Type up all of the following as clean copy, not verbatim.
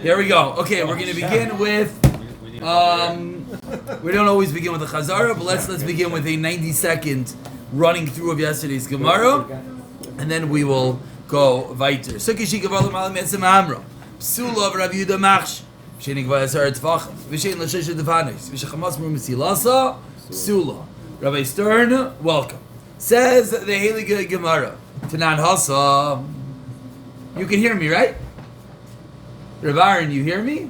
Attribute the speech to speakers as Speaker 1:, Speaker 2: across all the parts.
Speaker 1: There we go. Okay, we're going to begin with. We don't always begin with a chazara, but let's begin with a 90-second running through of yesterday's Gemara, and then we will go weiter. Sukkah shikav alam metzem amra. Psula of Rav Yehuda Machsh. V'shein gva yasar tzvachim. V'shein l'shesh devanis. V'shechamas mur mesilasa. Psula. Rabbi Stern, welcome. Says the Heilige Gemara. Tanan Hasa. You can hear me, right? Rav Aaron, you hear me?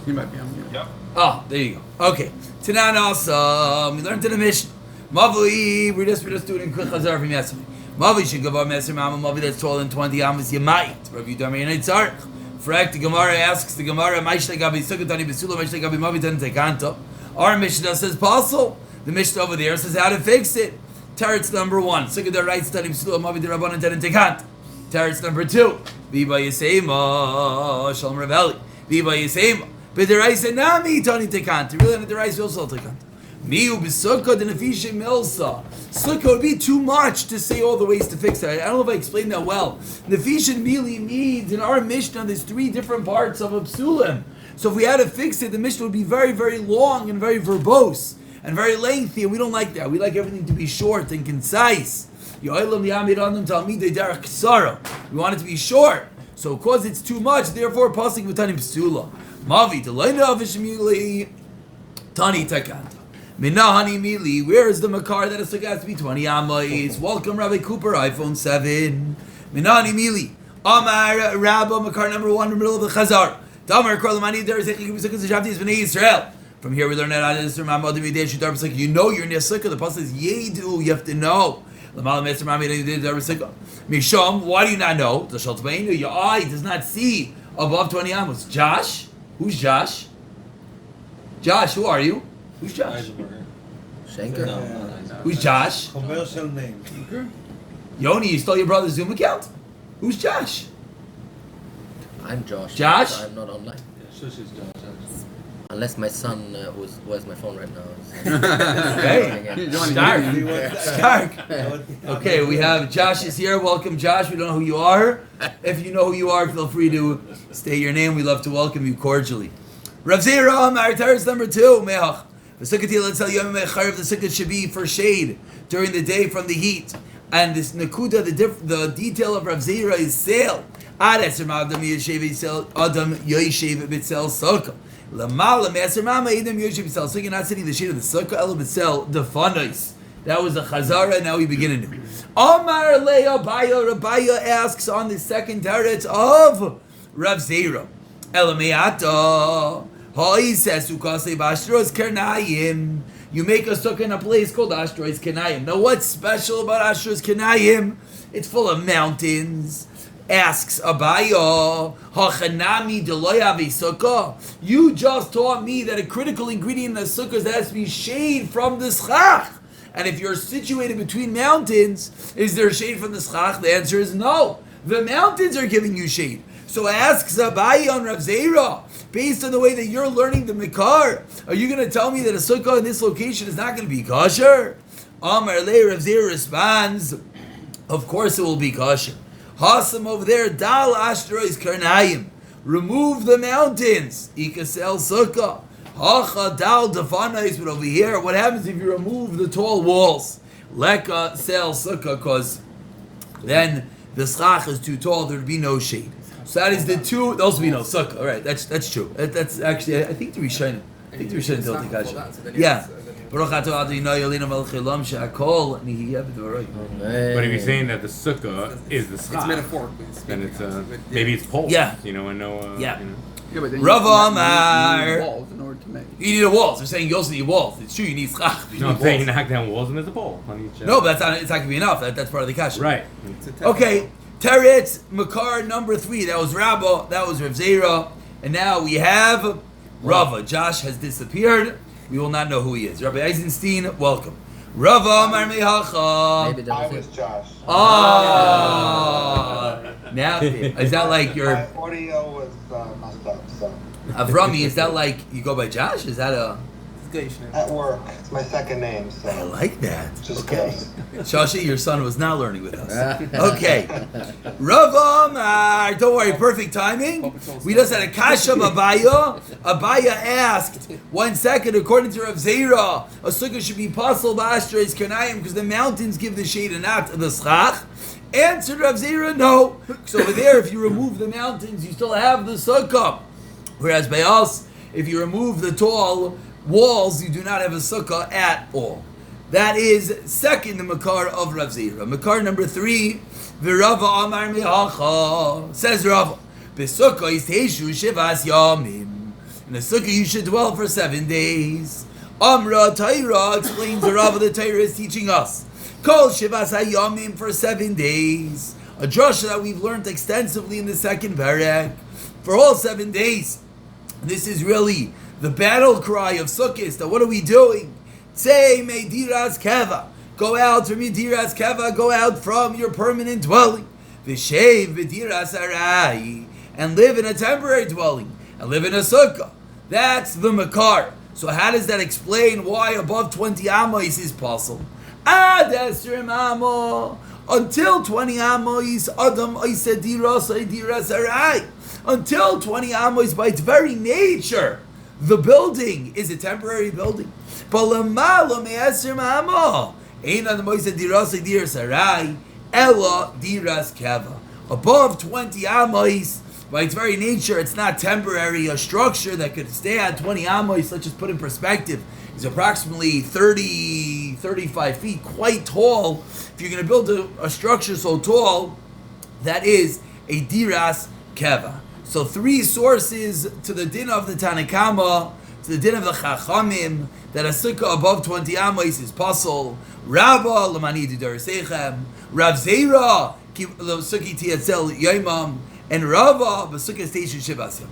Speaker 2: You might be on mute.
Speaker 1: Yep. Oh, there you go. Okay. Tanan Hasa. We learned in the Mishnah. Mavli, we're just doing a quick chazar from yesterday. Mavi should give our Meser Mama Mavi that's taller than 20 Amos. You might. Rav Yehuda Amar Tzarich. Frak, the Gemara asks the Gemara, Maishle Gabi Sukkah Besula, Maishle Gabi Mavi Tan Tekanto. Our Mishnah says possible. The Mishnah over there says how to fix it. Teretz number 1. Sukkah writes Tani Besula Mavi the Rabbanan Tan Tekanto. Teretz number 2. Viva Yisema Shalom Raveli. Viva Yisema. But the rice and Nami Tani Tekanto. Really, the rice also Tekanto. Miu b'sukkah the nefisha milsa. Sukkah would be too much to say all the ways to fix it. I don't know if I explained that well. Nefisha mili means in our Mishnah there's 3 different parts of a psulim. So if we had to fix it, the Mishnah would be very, very long and very verbose and very lengthy, and we don't like that. We like everything to be short and concise. We want it to be short. So because it's too much, therefore pasuk v'tani psula. Mavi delayna avishmili tani takanta. Minahani Mili, where is the Makar that a sukkah has to be 20 Amais? Welcome, Rabbi Cooper, iPhone 7. Minahani Mili, Amar Rabba Makar number 1 in the middle of the Chazar. Damar Korlamani, there is a Shavti Israel. From here we learn that you know you're in a sukkah. The pasuk says Yedu, you have to know. Misham, why do you not know? Your eye does not see above 20 Amos. Josh? Who's Josh? Josh, who are you? Who's Josh?
Speaker 3: Schenker?
Speaker 2: No.
Speaker 1: Who's Josh?
Speaker 2: Commercial name.
Speaker 1: Yoni, you stole your brother's Zoom account? Who's Josh?
Speaker 3: I'm Josh.
Speaker 1: Josh?
Speaker 3: I'm not online.
Speaker 2: Yeah, Shush is Josh.
Speaker 3: Unless my son where's my phone right now?
Speaker 1: Okay. Stark. Okay, we have Josh is here. Welcome, Josh. We don't know who you are. If you know who you are, feel free to state your name. We love to welcome you cordially. Rav Zera, Maritaris number 2, Meach. The Sukkah, let's tell you, the Sukkah should be for shade during the day from the heat. And this Nakuda, the detail of Rav Zera is sale. Adam Yoshev B'Tzel Sukkah. Lamala Meser Mama Adam Yoshev B'Tzel. So you're not sitting in the shade of the Sukkah, Ela B'Tzel, the Fanais. That was a Chazara, now we begin anew. Omar Leah Rabaya asks on the second teretz of Rav Zera. Elameata. He says, you make a sukkah in a place called Ashtrois Kenayim. Now, what's special about Ashtrois Kenayim? It's full of mountains. Asks Abaya, Hachanami deloyavi sukkah. You just taught me that a critical ingredient in the sukkah is that it has to be shade from the schach. And if you're situated between mountains, is there shade from the schach? The answer is no. The mountains are giving you shade. So asks Abaye on Rav Zera, based on the way that you're learning the Mikar, are you going to tell me that a sukkah in this location is not going to be kosher? Amar Le Rav Zera responds, of course it will be kosher. Hasam over there, Dal Ashtrois Karnayim, remove the mountains. Ikasel sukkah. Hacha Dal Defanais, but over here, what happens if you remove the tall walls? Leka Sel sukkah, because then the schach is too tall, there would be no shade. So that is the 2. Those be no sukkah. All right, that's true. That's actually, I think the Rishonim. I think the Rishonim don't think kasha. Yeah. But if
Speaker 4: you're saying that the sukkah is the schach,
Speaker 5: it's metaphorically
Speaker 4: then it's maybe it's poles.
Speaker 1: Yeah.
Speaker 4: You know, and no.
Speaker 1: Yeah.
Speaker 4: You know.
Speaker 2: Yeah, but then
Speaker 1: Rav
Speaker 2: you
Speaker 1: Amar.
Speaker 2: need walls in order to make.
Speaker 1: You need a walls. They're saying you also need walls. It's true, you need schach.
Speaker 4: No, I'm saying you knock down walls and there's a pole on each.
Speaker 1: No, but it's not going to be enough. That's part of the kasha.
Speaker 4: Right.
Speaker 1: Okay. Teretz Makar number 3. That was Rabba. That was Rav Zera. And now we have Rava. Josh has disappeared. We will not know who he is. Rabbi Eisenstein, welcome. Rava Amar Mehacha.
Speaker 6: I was Josh.
Speaker 1: Oh. Now, is that like your...
Speaker 6: My audio was messed up, so...
Speaker 1: Avrami, is that like you go by Josh? Is that a...
Speaker 2: station.
Speaker 5: At work. It's my second name,
Speaker 1: I
Speaker 5: so
Speaker 1: like that.
Speaker 5: just
Speaker 1: Okay.
Speaker 5: goes.
Speaker 1: Shashi, your son was not learning with us. Okay. Rav Amar, don't worry, perfect timing. We just had a kasha of Abaya. Abaya asked, 1 second, according to Rav Zera, a sukkah should be possible by Ashtray's Kanayim because the mountains give the shade and not the schach. Answered Rav Zera, no. So over there, if you remove the mountains, you still have the sukkah. Whereas by us, if you remove the tall walls, you do not have a sukkah at all. That is second the makar of Rav Zera. Makar number 3, V'Rava Amar Me'acha, says Rav, B'sukkah yisteshu shivas yamim. In a sukkah you should dwell for 7 days. Amra Taira explains the Rav of the Taira is teaching us. Kol shivas hayamim for 7 days. A drasha that we've learned extensively in the second parak. For all 7 days. This is really the battle cry of Sukkot. That what are we doing? Say Mediras Keva. Go out from your Diras Keva. Go out from your permanent dwelling. V'shev B'diras Arai. And live in a temporary dwelling. And live in a sukkah. That's the makar. So how does that explain why above 20 amos is possible? Ad esrim amo. Until 20 amos, Adam oiseh diras arai. Until 20 amos, by its very nature, the building is a temporary building. But lamala me'esrim amo. Ein adam oiseh diras arai. Ella diras keva. Above 20 amos, by its very nature, it's not temporary. A structure that could stay at 20 amos, let's just put in perspective, is approximately 35 feet, quite tall. If you're going to build a structure so tall, that is a diras keva. So 3 sources to the din of the Tanakama, to the din of the Chachamim, that a sukkah above 20 amos is possible. Rabba, Lamani Didarsechem, Rav Zera, Sukki Tiatzel Yaimam, and Rava, B'sukkah Station Shivasya.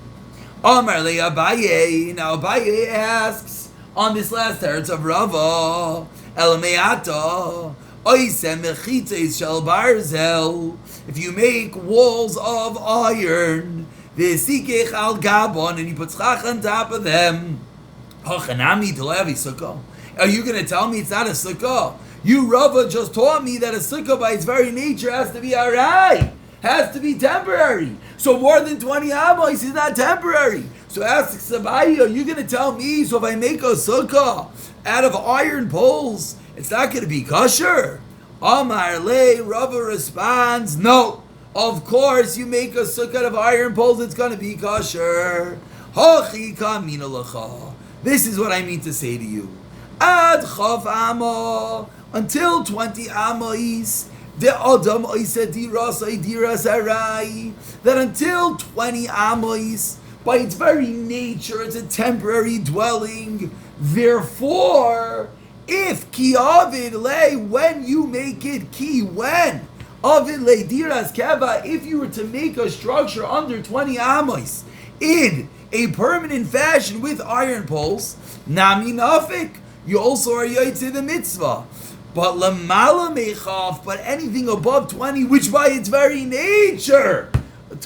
Speaker 1: Amar le Abaye. Now Abaye asks on this last teretz of Rava, Elameata, Oisem Mechites Shel Barzel. If you make walls of iron, V'sikech al Gabon, and you put schach on top of them, Hachanami Delavi Sukkah. Are you going to tell me it's not a sukkah? You Rava just taught me that a sukkah by its very nature has to be arai. Has to be temporary. So more than 20 amos is not temporary. So ask Sabai, are you going to tell me, so if I make a sukkah out of iron poles, it's not going to be kosher? Amar le, Rava responds, no. Of course, you make a sukkah out of iron poles, it's going to be kosher. Hachi kamina lacha. This is what I mean to say to you. Ad chav amo, until 20 amos, the Adam diras arai, that until 20 amos, by its very nature, it's a temporary dwelling. Therefore, if ki avid le, when you make it ki, when avid le diras keva, if you were to make a structure under 20 amos in a permanent fashion with iron poles, nami nafik, you also are yaitze the mitzvah. But lamala mechaf, but anything above 20, which by its very nature, by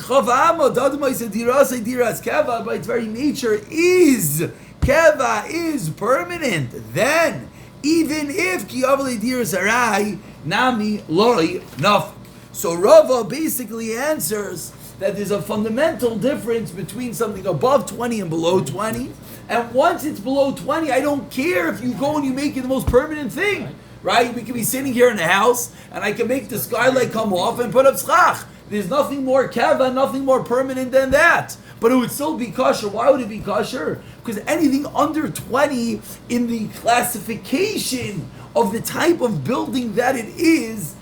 Speaker 1: its very nature is keva, is permanent. Then, even if kiavle diras arai nami loi naf. So Rava basically answers that there's a fundamental difference between something above 20 and below 20. And once it's below 20, I don't care if you go and you make it the most permanent thing. Right? We can be sitting here in the house, and I can make the skylight come off and put up schach. There's nothing more keva, nothing more permanent than that. But it would still be kosher. Why would it be kosher? Because anything under 20 in the classification of the type of building that it is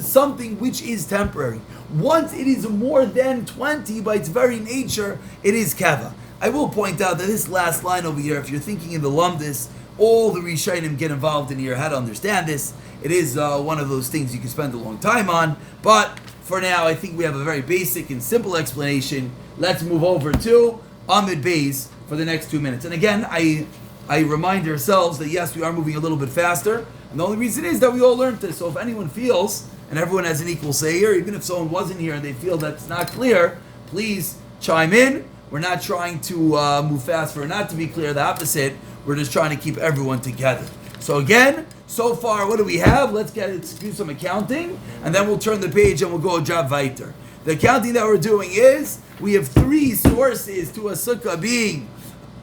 Speaker 1: something which is temporary. Once it is more than 20, by its very nature, it is keva. I will point out that this last line over here, if you're thinking in the lumdis, all the Rishonim get involved in here, how to understand this. It is one of those things you can spend a long time on, but for now I think we have a very basic and simple explanation. Let's move over to Amid Beis for the next 2 minutes. And again, I remind ourselves that yes, we are moving a little bit faster, and the only reason is that we all learned this. So if anyone feels, and everyone has an equal say here, even if someone wasn't here and they feel that's not clear, please chime in. We're not trying to move fast for it not to be clear. The opposite. We're just trying to keep everyone together. So again, so far, what do we have? Let's do some accounting, and then we'll turn the page and we'll go a job weiter. The accounting that we're doing is, we have 3 sources to a sukkah being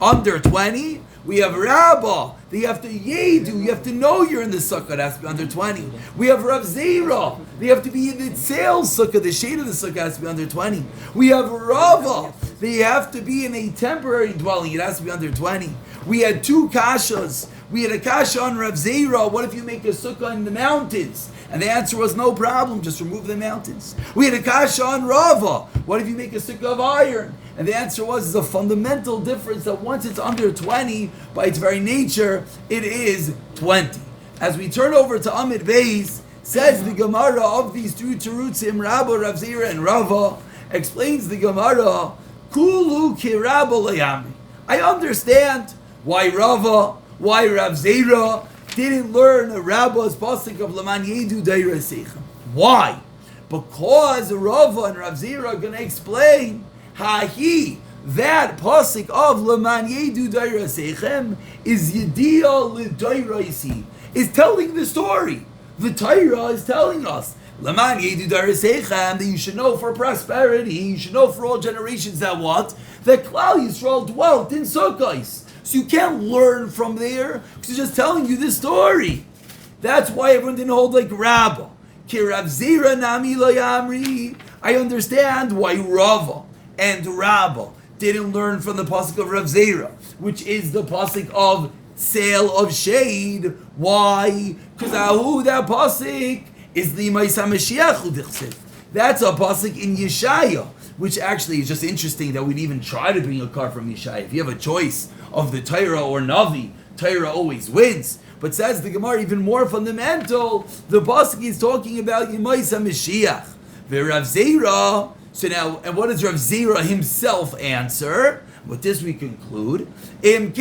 Speaker 1: under 20. We have Rabbah, that you have to yedu, you have to know you're in the sukkah, it has to be under 20. We have Rav Zera, they have to be in the tzel sukkah, the shade of the sukkah has to be under 20. We have Rava, they have to be in a temporary dwelling, it has to be under 20. We had 2 kashas. We had a kasha on Rav Zera, what if you make a sukkah in the mountains? And the answer was no problem, just remove the mountains. We had a kasha on Rava, what if you make a sukkah of iron? And the answer was, there's a fundamental difference that once it's under 20, by its very nature, it is 20. As we turn over to Amid Beis, says the Gemara of these 2 terutzim, Rabba, Rav Zera, and Rava, explains the Gemara, Kulu ki Rabba layami. I understand why Rava, why Rav Zera didn't learn a Rabba's pasuk of Laman Yedu Daira Seichem. Why? Because Rava and Rav Zera are going to explain that pasuk of Laman Yedu Daira Seichem is Yediya L'Dairaisi, is telling the story. The Torah is telling us Laman Yedu Daira Seichem, that you should know for prosperity, you should know for all generations that what? That Klal Yisrael dwelt in Sukkos. So you can't learn from there, because it's just telling you this story. That's why everyone didn't hold like Rabbah. Ki Rav Zera nami lo yamri. I understand why Rava and Rabbah didn't learn from the pasuk of Rav Zera, which is the pasuk of sale of shade. Why? Because that pasuk is the Maisa Mashiach u'dichsev. That's a pasuk in Yeshaya, which actually is just interesting that we'd even try to bring a car from Yeshaya. If you have a choice of the Torah or Navi, Torah always wins. But says the Gemara, even more fundamental, the pasuk is talking about Yemaisa Mashiach. Rav Zera. So now, and what does Rav Zera himself answer? With this we conclude. If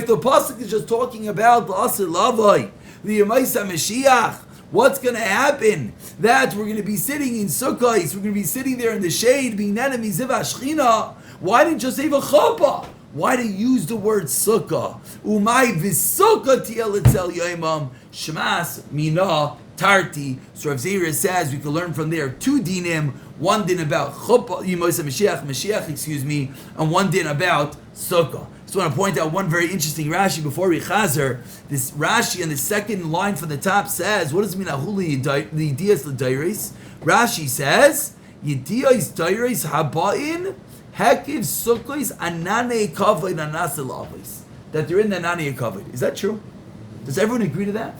Speaker 1: the pasuk is just talking about the Asir Lavai, the Yemaisa Mashiach, what's going to happen? That we're going to be sitting in Sukkot, we're going to be sitting there in the shade, being enemies of Ashchina. Why didn't you say v'chapa? Why did you use the word sukkah? Umay v'sukkah tiel etzel yoimam shmas mina tarti. So Rav Zera says we can learn from there 2 dinim. One din about chuppah, Mashiach, and one din about sukkah. Just want to point out one very interesting Rashi before we chazer. This Rashi in the second line from the top says, what does it mean? Ahuli yediyas l'dairis. Rashi says, yediyas dairis habain hekiv sukkos anane kavod anasel avos. That they're in the anane kavod. Is that true? Does everyone agree to that?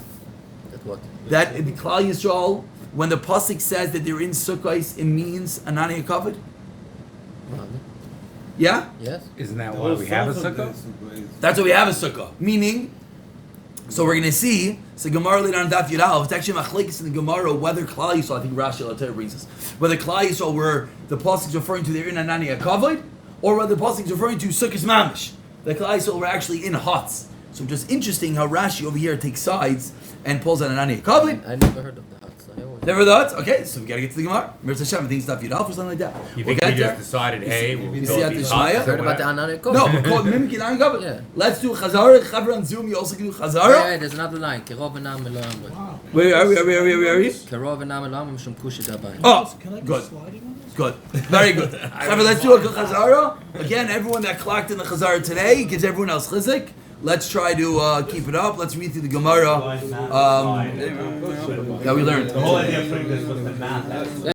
Speaker 3: That what?
Speaker 1: That in the Klal Yisrael, when the pasuk says that they're in sukkos, it means anane kavod. Yeah?
Speaker 3: Yes.
Speaker 4: Isn't that why we have a sukkah?
Speaker 1: That's why we have a sukkah. Meaning, so we're going to see, so Gemara later on Daf Yudal, it's actually machlekes in the Gemara whether Klal Yisrael, I think Rashi Later brings us, whether Klal Yisrael were the pasuk referring to their in Anani Kavod, or whether the pasuk is referring to Sukkos Mamish. The Klal Yisrael were actually in huts. So just interesting how Rashi over here takes sides and pulls on Anani Kavod.
Speaker 3: I never heard of that.
Speaker 1: Never thought? Okay, so we got to get to the Gemara. Mirza Hashem, I think it's Daf Yudal or something like that.
Speaker 4: You think we just decided, hey, we'll
Speaker 1: You
Speaker 4: build
Speaker 1: see at
Speaker 4: these
Speaker 1: the
Speaker 4: huts
Speaker 1: Shmaya?
Speaker 4: or
Speaker 3: Heard about the
Speaker 4: whatever?
Speaker 3: Anane Kov?
Speaker 1: No, we're called mimicking Anani Kavod.
Speaker 3: Yeah.
Speaker 1: Let's do Chazara, Chavra on Zoom. You also can do Chazara.
Speaker 3: Yeah, there's another line. Kerov v'nam lo amru.
Speaker 1: Where are we?
Speaker 3: Kerov v'nam lo amru mishum kushit habayim.
Speaker 1: Oh, good. Good. Very good. However, let's do a Chazara. Again, everyone that clocked in the Chazara today gives everyone else chizik. Let's try to keep it up. Let's read through the Gemara that we learned.
Speaker 6: The whole idea of putting this was the math.